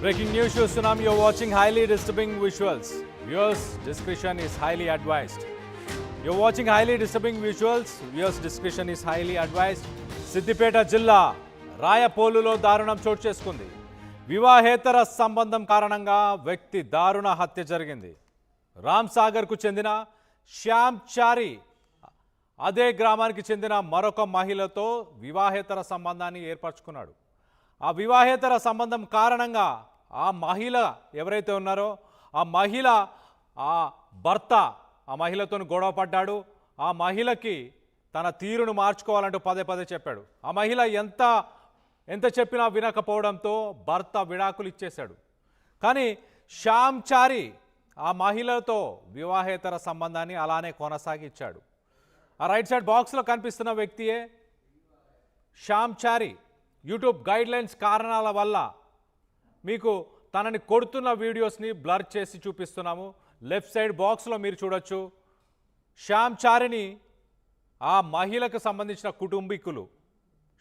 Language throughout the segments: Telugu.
Breaking news shows Tsunami, you're watching highly disturbing visuals. Viewers' discretion is highly advised. You're watching highly disturbing visuals. Viewers' discretion is highly advised. Siddipet జిల్లా రాయపోలులో దారుణం చోటు చేసుకుంది. వివాహేతర సంబంధం కారణంగా వ్యక్తి దారుణ హత్య జరిగింది. రామ్ సాగర్కు చెందిన శ్యామ్ చారి అదే గ్రామానికి చెందిన మరొక మహిళతో వివాహేతర సంబంధాన్ని ఏర్పరచుకున్నాడు. ఆ వివాహేతర సంబంధం కారణంగా ఆ మహిళ ఎవరైతే ఉన్నారో ఆ మహిళ ఆ భర్త ఆ మహిళతో గొడవ పడ్డాడు. ఆ మహిళకి తన తీరును మార్చుకోవాలంటూ పదే పదే చెప్పాడు. ఆ మహిళ ఎంత చెప్పినా వినకపోవడంతో భర్త విడాకులు ఇచ్చేశాడు. కానీ శ్యామ్ చారి ఆ మహిళతో వివాహేతర సంబంధాన్ని అలానే కొనసాగించాడు. ఆ రైట్ సైడ్ బాక్స్లో కనిపిస్తున్న వ్యక్తియే శ్యామ్ చారి. యూట్యూబ్ గైడ్లైన్స్ కారణాల వల్ల మీకు తనని కొడుతున్న వీడియోస్ని బ్లర్ చేసి చూపిస్తున్నాము. లెఫ్ట్ సైడ్ బాక్స్లో మీరు చూడొచ్చు. శ్యామ్ చారిని ఆ మహిళకు సంబంధించిన కుటుంబీకులు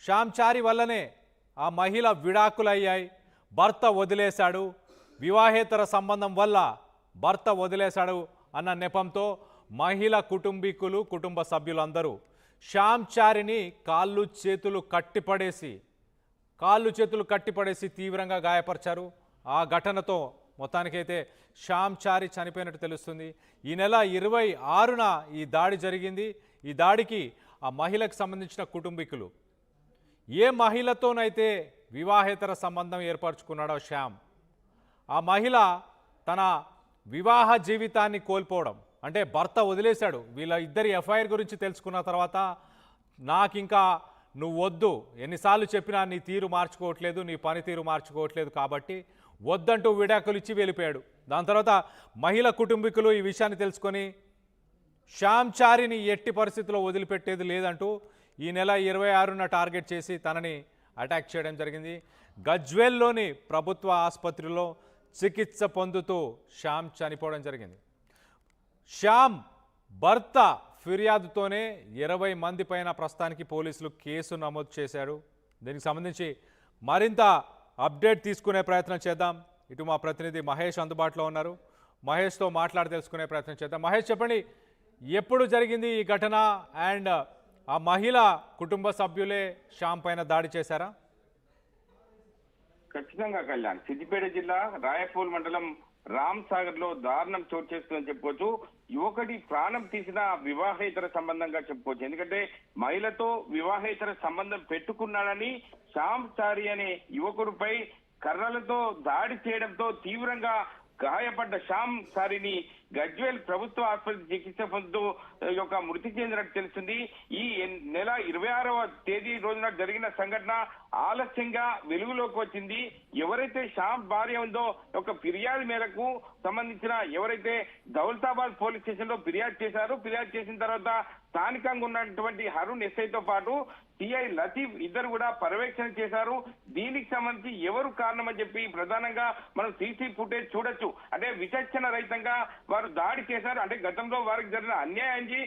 శ్యామ్ చారి వల్లనే ఆ మహిళ విడాకులయ్యాయి, భర్త వదిలేశాడు, వివాహేతర సంబంధం వల్ల భర్త వదిలేశాడు అన్న నెపంతో మహిళ కుటుంబీకులు కుటుంబ సభ్యులందరూ శ్యామ్ చారిని కాళ్ళు చేతులు కట్టిపడేసి తీవ్రంగా గాయపరిచారు. ఆ ఘటనతో మొత్తానికైతే శ్యామ్ చారి చనిపోయినట్టు తెలుస్తుంది. ఈ నెల 26న ఈ దాడి జరిగింది. ఈ దాడికి ఆ మహిళకు సంబంధించిన కుటుంబీకులు ఏ మహిళతోనైతే వివాహేతర సంబంధం ఏర్పరచుకున్నాడో శ్యామ్, ఆ మహిళ తన వివాహ జీవితాన్ని కోల్పోవడం, అంటే భర్త వదిలేశాడు. వీళ్ళ ఇద్దరి ఎఫ్ఐఆర్ గురించి తెలుసుకున్న తర్వాత నాకింకా నువ్వు వద్దు, ఎన్నిసార్లు చెప్పినా నీ తీరు మార్చుకోవట్లేదు, నీ పనితీరు మార్చుకోవట్లేదు, కాబట్టి వద్దంటూ విడాకులు ఇచ్చి వెళ్ళిపోయాడు. దాని తర్వాత మహిళ కుటుంబీకులు ఈ విషయాన్ని తెలుసుకొని శ్యామ్ చారిని ఎట్టి పరిస్థితుల్లో వదిలిపెట్టేది లేదంటూ ఈ నెల 26న టార్గెట్ చేసి తనని అటాక్ చేయడం జరిగింది. గజ్వేల్లోని ప్రభుత్వ ఆసుపత్రిలో చికిత్స పొందుతూ శ్యామ్ చనిపోవడం జరిగింది. శ్యామ్ భర్త ఫిర్యాదుతోనే 20 మంది పైన ప్రస్తుతానికి పోలీసులు కేసు నమోదు చేశారు. దీనికి సంబంధించి మరింత అప్డేట్ తీసుకునే ప్రయత్నం చేద్దాం. ఇటు మా ప్రతినిధి మహేష్ అందుబాటులో ఉన్నారు. మహేష్తో మాట్లాడి తెలుసుకునే ప్రయత్నం చేద్దాం. మహేష్, చెప్పండి, ఎప్పుడు జరిగింది ఈ ఘటన? అండ్ ఆ మహిళ కుటుంబ సభ్యులే శ్యామ్ పైన దాడి చేశారా? ఖచ్చితంగా కళ్యాణ్, సిద్దిపేట జిల్లా రాయపూల్ మండలం రామ్ సాగర్ లో దారుణం చోటు చేసుకుందని చెప్పుకోవచ్చు. యువకుడి ప్రాణం తీసిన వివాహేతర సంబంధంగా చెప్పుకోవచ్చు. ఎందుకంటే మహిళతో వివాహేతర సంబంధం పెట్టుకున్నాడని శ్యామ్ చారి అనే యువకుడిపై కర్రలతో దాడి చేయడంతో తీవ్రంగా గాయపడ్డ శ్యామ్ చారిని గజ్వేల్ ప్రభుత్వ ఆసుపత్రి చికిత్స పొందుతూ మృతి చెందినట్టు తెలుస్తుంది. ఈ నెల 26వ తేదీ రోజున జరిగిన సంఘటన ఆలస్యంగా వెలుగులోకి వచ్చింది. ఎవరైతే శ్యామ్ భార్య ఉందో ఫిర్యాదు మేరకు సంబంధించిన ఎవరైతే దౌలతాబాద్ పోలీస్ స్టేషన్ లో ఫిర్యాదు చేశారో, ఫిర్యాదు చేసిన తర్వాత స్థానికంగా ఉన్నటువంటి హరుణ్ ఎస్ఐతో పాటు సిఐ లతీఫ్ ఇద్దరు కూడా పర్యవేక్షణ చేశారు. దీనికి సంబంధించి ఎవరు కారణమని చెప్పి ప్రధానంగా మనం సీసీ ఫుటేజ్ చూడొచ్చు. అంటే విచక్షణ రహితంగా వారు దాడి చేశారు. అంటే గతంలో వారికి జరిగిన అన్యాయానికి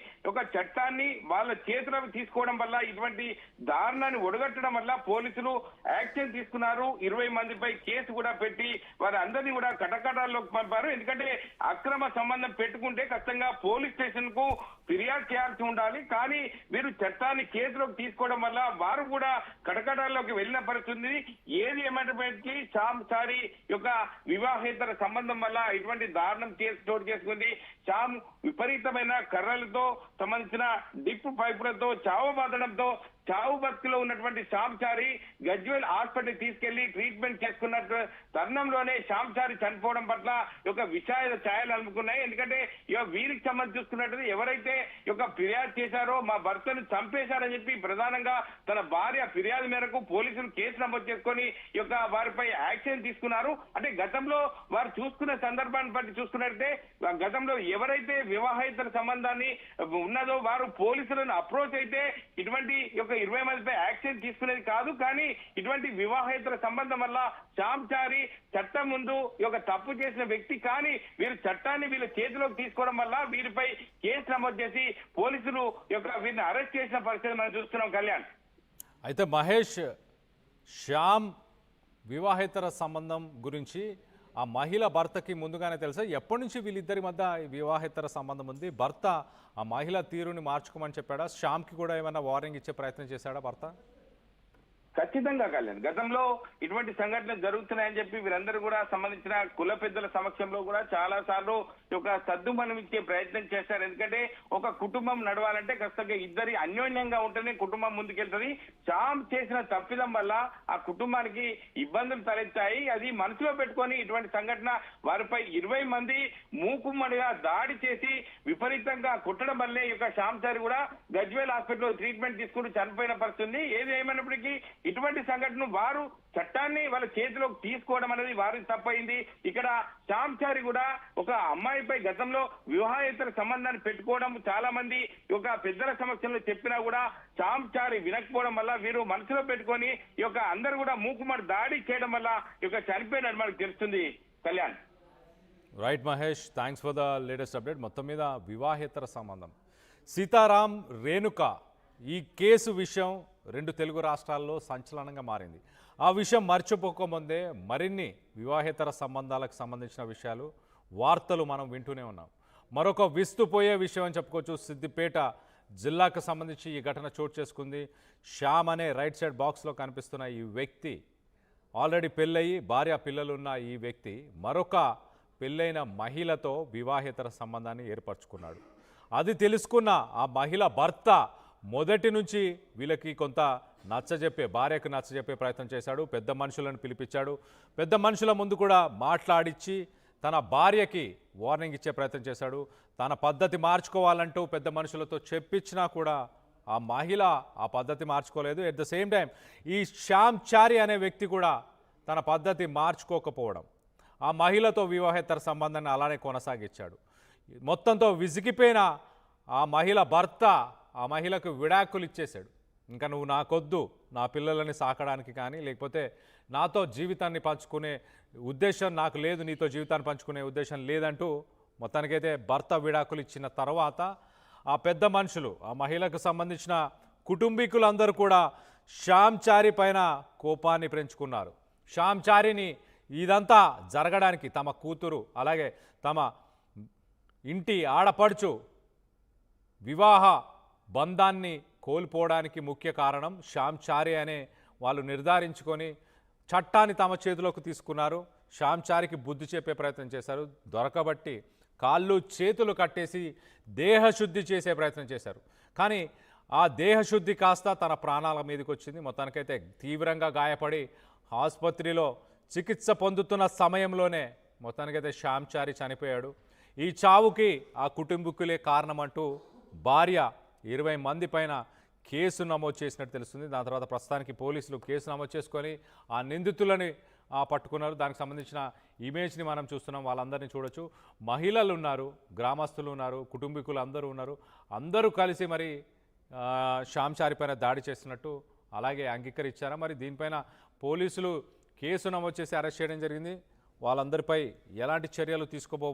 చట్టాన్ని వాళ్ళ చేతులకు తీసుకోవడం వల్ల ఇటువంటి దారుణాన్ని ఒడగట్టడం వల్ల పోలీసులు యాక్షన్ తీసుకున్నారు. 20 మందిపై కేసు కూడా పెట్టి వారి అందరినీ కూడా కటకటాల్లోకి పంపారు. ఎందుకంటే అక్రమ సంబంధం పెట్టుకుంటే ఖచ్చితంగా పోలీస్ స్టేషన్ కు ఫిర్యాదు చేయాల్సి ఉండాలి. కానీ వీరు చట్టాన్ని చేతిలోకి తీసుకోవడం వల్ల వారు కూడా కటకటాల్లోకి వెళ్ళిన పరిస్థితి. ఏది ఏమైనప్పటికీ శ్యామ్ చారి వివాహేతర సంబంధం వల్ల ఇటువంటి దారుణం చోటు చేసుకుంది. శ్యామ్ విపరీతమైన కర్రలతో సంబంధించిన డిప్ పైపులతో చావు బాధడంతో చావు బతుకులో ఉన్నటువంటి శ్యామ్ చారి గజ్వేల్ హాస్పిటల్ తీసుకెళ్లి ట్రీట్మెంట్ చేసుకున్న తరుణంలోనే శ్యామ్ చారి చనిపోవడం పట్ల విషాద ఛాయలు అలుముకున్నాయి. ఎందుకంటే వీరికి సంబంధించి చూసుకున్నట్టు ఎవరైతే ఫిర్యాదు చేశారో మా భర్తను చంపేశారని చెప్పి ప్రధానంగా తన భార్య ఫిర్యాదు మేరకు పోలీసులు కేసు నమోదు చేసుకొని వారిపై యాక్షన్ తీసుకున్నారు. అంటే గతంలో వారు చూసుకున్న సందర్భాన్ని బట్టి చూసుకున్నట్టే గతంలో ఎవరైతే వివాహేతర సంబంధాన్ని ఉన్నదో వారు పోలీసులను అప్రోచ్ అయితే ఇటువంటి 20 మందిపై యాక్షన్ తీసుకునేది కాదు. కానీ ఇటువంటి వివాహేతర సంబంధం వల్ల శ్యామ్ చారి చట్టం ముందు తప్పు చేసిన వ్యక్తి. కానీ వీరు చట్టాన్ని వీళ్ళ చేతిలోకి తీసుకోవడం వల్ల వీరిపై కేసు నమోదు చేసి పోలీసులు వీరిని అరెస్ట్ చేసిన పరిస్థితి మనం చూస్తున్నాం. కళ్యాణ్, అయితే మహేష్, శ్యామ్ వివాహేతర సంబంధం గురించి ఆ మహిళ భర్తకి ముందుగానే తెలుసా? ఎప్పటి నుంచి వీళ్ళిద్దరి మధ్య ఈ వివాహేతర సంబంధం ఉంది? భర్త ఆ మహిళ తీరుని మార్చుకోమని చెప్పాడా? శ్యామ్కి కూడా ఏమైనా వార్నింగ్ ఇచ్చే ప్రయత్నం చేశాడా భర్త? ఖచ్చితంగా కళ్యాణ్, గతంలో ఇటువంటి సంఘటనలు జరుగుతున్నాయని చెప్పి వీరందరూ కూడా సంబంధించిన కుల పెద్దల సమక్షంలో కూడా చాలా సార్లు ఒక సద్దుమణం ఇచ్చే ప్రయత్నం చేశారు. ఎందుకంటే ఒక కుటుంబం నడవాలంటే ఖచ్చితంగా ఇద్దరి అన్యోన్యంగా ఉంటేనే కుటుంబం ముందుకెళ్తుంది. శ్యామ్ చేసిన తప్పిదం వల్ల ఆ కుటుంబానికి ఇబ్బందులు తలెత్తాయి. అది మనసులో పెట్టుకొని ఇటువంటి సంఘటన వారిపై 20 మంది మూకుమ్మడిగా దాడి చేసి విపరీతంగా కుట్టడం వల్లే ఈ యొక్క శ్యామ్ చారి కూడా గజ్వేల్ హాస్పిటల్లో ట్రీట్మెంట్ తీసుకుంటూ చనిపోయిన పరిస్థితి. ఏది ఏమైనప్పటికీ ఇటువంటి సంఘటన వారు చట్టాన్ని వాళ్ళ చేతిలోకి తీసుకోవడం అనేది వారికి తప్పైంది. ఇక్కడ శ్యామ్ చారి కూడా ఒక అమ్మాయిపై గతంలో వివాహేతర సంబంధాన్ని పెట్టుకోవడం చాలా మంది ఒక పెద్దల సమక్షంలో చెప్పినా కూడా శ్యామ్ చారి వినకపోవడం వల్ల వీరు మనసులో పెట్టుకొని ఈ యొక్క అందరూ కూడా మూకుమ్మడి దాడి చేయడం వల్ల ఈ యొక్క చనిపోయినట్టు మనకు తెలుస్తుంది. Kalyan. Right Mahesh, thanks for the latest update. మొత్తం మీద వివాహేతర సంబంధం సీతారాం రేణుక ఈ కేసు విషయం 2 తెలుగు రాష్ట్రాల్లో సంచలనంగా మారింది. ఆ విషయం మర్చిపోకముందే మరిన్ని వివాహేతర సంబంధాలకు సంబంధించిన విషయాలు వార్తలు మనం వింటూనే ఉన్నాం. మరొక విస్తుపోయే విషయం అని చెప్పుకోవచ్చు. సిద్దిపేట జిల్లాకు సంబంధించి ఈ ఘటన చోటు చేసుకుంది. శ్యామ్ అనే రైట్ సైడ్ బాక్స్లో కనిపిస్తున్న ఈ వ్యక్తి ఆల్రెడీ పెళ్ళయి భార్య పిల్లలున్న ఈ వ్యక్తి మరొక పెళ్ళైన మహిళతో వివాహేతర సంబంధాన్ని ఏర్పరచుకున్నాడు. అది తెలుసుకున్న ఆ మహిళ భర్త మొదటి నుంచి వీళ్ళకి కొంత భార్యకు నచ్చజెప్పే ప్రయత్నం చేశాడు. పెద్ద మనుషులను పిలిపించాడు. పెద్ద మనుషుల ముందు కూడా మాట్లాడించి తన భార్యకి వార్నింగ్ ఇచ్చే ప్రయత్నం చేశాడు. తన పద్ధతి మార్చుకోవాలంటూ పెద్ద మనుషులతో చెప్పించినా కూడా ఆ మహిళ ఆ పద్ధతి మార్చుకోలేదు. ఎట్ ద సేమ్ టైం ఈ శ్యామ్ చారి అనే వ్యక్తి కూడా తన పద్ధతి మార్చుకోకపోవడం, ఆ మహిళతో వివాహేతర సంబంధాన్ని అలానే కొనసాగించాడు. మొత్తంతో విసిగిపోయిన ఆ మహిళ భర్త ఆ మహిళకు విడాకులు ఇచ్చేశాడు. ఇంకా నువ్వు నాకొద్దు, నా పిల్లలని సాకడానికి కానీ లేకపోతే నాతో జీవితాన్ని పంచుకునే ఉద్దేశం నాకు లేదు, నీతో జీవితాన్ని పంచుకునే ఉద్దేశం లేదంటూ మొత్తానికైతే భర్త విడాకులు ఇచ్చిన తర్వాత ఆ పెద్ద మనుషులు, ఆ మహిళకు సంబంధించిన కుటుంబీకులందరూ కూడా శ్యామ్ చారి పైన కోపాన్ని పెంచుకున్నారు. శ్యామ్ చారిని ఇదంతా జరగడానికి తమ కూతురు అలాగే తమ ఇంటి ఆడపడుచు వివాహ బంధాన్ని కోల్పోవడానికి ముఖ్య కారణం శ్యామ్ చారి అనే వాళ్ళు నిర్ధారించుకొని చట్టాన్ని తమ చేతిలోకి తీసుకున్నారు. శ్యామ్ చారికి బుద్ధి చెప్పే ప్రయత్నం చేశారు. దొరకబట్టి కాళ్ళు చేతులు కట్టేసి దేహశుద్ధి చేసే ప్రయత్నం చేశారు. కానీ ఆ దేహశుద్ధి కాస్త తన ప్రాణాల మీదకి వచ్చింది. మొత్తానికైతే తీవ్రంగా గాయపడి ఆసుపత్రిలో చికిత్స పొందుతున్న సమయంలోనే మొత్తానికైతే శ్యామ్ చారి చనిపోయాడు. ఈ చావుకి ఆ కుటుంబీకులే కారణమంటూ భార్య 20 మంది పైన కేసు నమోదు చేసినట్టు తెలుస్తుంది. దాని తర్వాత ప్రస్తుతానికి పోలీసులు కేసు నమోదు చేసుకొని ఆ నిందితులని పట్టుకున్నారు. దానికి సంబంధించిన ఇమేజ్ని మనం చూస్తున్నాం. వాళ్ళందరినీ చూడొచ్చు. మహిళలు ఉన్నారు, గ్రామస్తులు ఉన్నారు, కుటుంబీకులు అందరూ ఉన్నారు. అందరూ కలిసి మరి శ్యామ్ చారి పైన దాడి చేస్తున్నట్టు అలాగే అంగీకరించారా? మరి దీనిపైన పోలీసులు కేసు నమోదు చేసి అరెస్ట్ చేయడం జరిగింది. వాళ్ళందరిపై ఎలాంటి చర్యలు తీసుకోబో